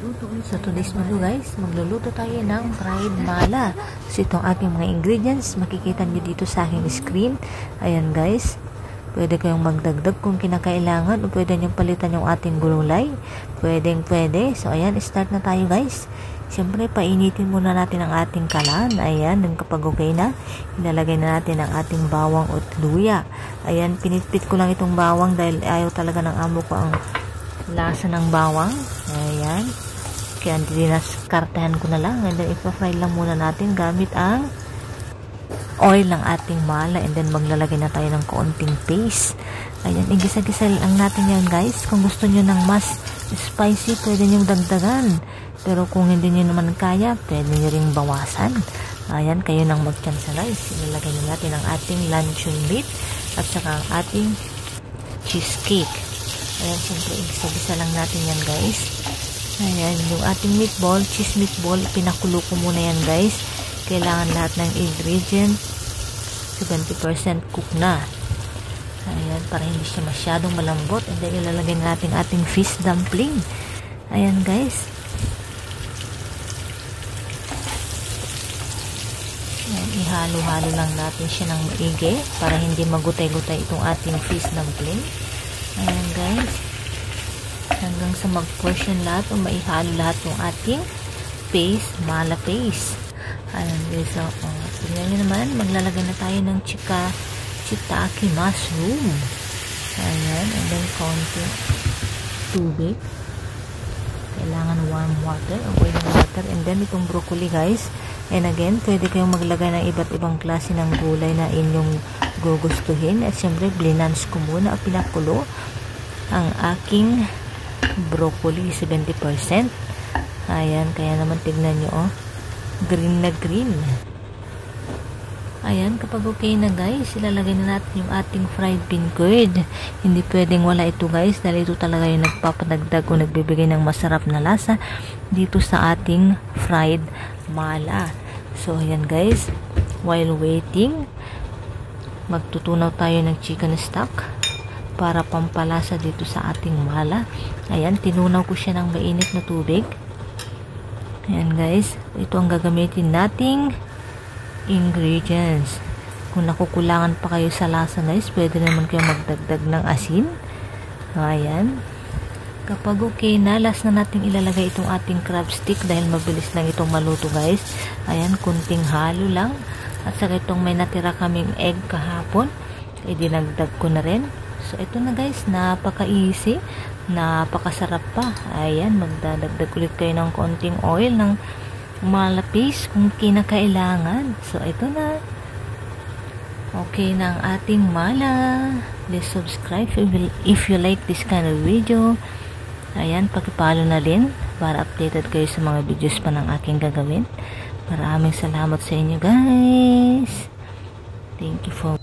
So today's video guys, magluluto tayo ng fried mala. So itong aking mga ingredients, makikita nyo dito sa aking screen. Ayan guys, pwede kayong magdagdag kung kinakailangan o pwede nyo palitan yung ating gulay. Pwede. So ayan, start na tayo guys. Siyempre, painitin muna natin ang ating kalan. Ayan, then kapag okay na, ilalagay na natin ang ating bawang at luya. Ayan, pinitpit ko lang itong bawang dahil ayaw talaga ng amo ko ang lasa ng bawang. Ayan. Kaya dinaskartehan ko na lang. And then, ipa-fry lang muna natin gamit ang oil ng ating mala. And then, maglalagay na tayo ng kaunting paste. Ayan, igisa-gisa lang natin yan guys. Kung gusto nyo ng mas spicy, pwede nyo dagdagan. Pero kung hindi nyo naman kaya, pwede nyo ring bawasan. Ayan, kayo nang mag-chansa guys. Ilalagay na natin ang ating luncheon meat at saka ang ating cheesecake. Ayan, siyempre, igisa-gisa lang natin yan guys. Ayan, yung ating meatball, cheese meatball, pinakulo ko muna yan guys. Kailangan lahat ng ingredient 70% cook na. Ayan, para hindi siya masyadong malambot. And then, ilalagay natin ating fish dumpling. Ayan guys. Ayan, ihalo-halo lang natin siya ng maigi para hindi magutay-gutay itong ating fish dumpling. Ayan guys. Hanggang sa mag-portion lahat o maihalo lahat ng ating paste, mala paste. Ayan guys. So, tingnan nyo naman, maglalagay na tayo ng shiitake mushroom. Ayan. And then, konting tubig. Kailangan warm water o boiling water. And then, itong broccoli guys. And again, pwede kayong maglagay ng iba't ibang klase ng gulay na inyong gugustuhin. At syempre, blinans ko muna o pinakulo ang aking broccoli 70%. Ayan, kaya naman tignan nyo, green na green. Ayan, kapag okay na guys, ilalagay na natin yung ating fried bean curd. Hindi pwedeng wala ito guys, dahil ito talaga yung nagpapadagdag o nagbibigay ng masarap na lasa dito sa ating fried mala. So, ayan guys, while waiting, magtutunaw tayo ng chicken stock para pampalasa dito sa ating mala. Ayan, tinunaw ko siya ng mainit na tubig. Ayan guys, ito ang gagamitin nating ingredients. Kung nakukulangan pa kayo sa lasa guys, pwede naman kayo magdagdag ng asin. Ayan. Kapag okay na, last na natin ilalagay itong ating crab stick dahil mabilis lang itong maluto guys. Ayan, kunting halo lang. At saka itong may natira kaming egg kahapon, dinagdag ko na rin. So, ito na guys, napaka-easy, napakasarap pa. Ayan, magdadagdag ulit kayo ng konting oil ng mala paste kung kinakailangan. So, ito na. Okay na ang ating mala. Please subscribe if you like this kind of video. Ayan, pakipalo na rin para updated kayo sa mga videos pa ng aking gagawin. Maraming salamat sa inyo guys. Thank you for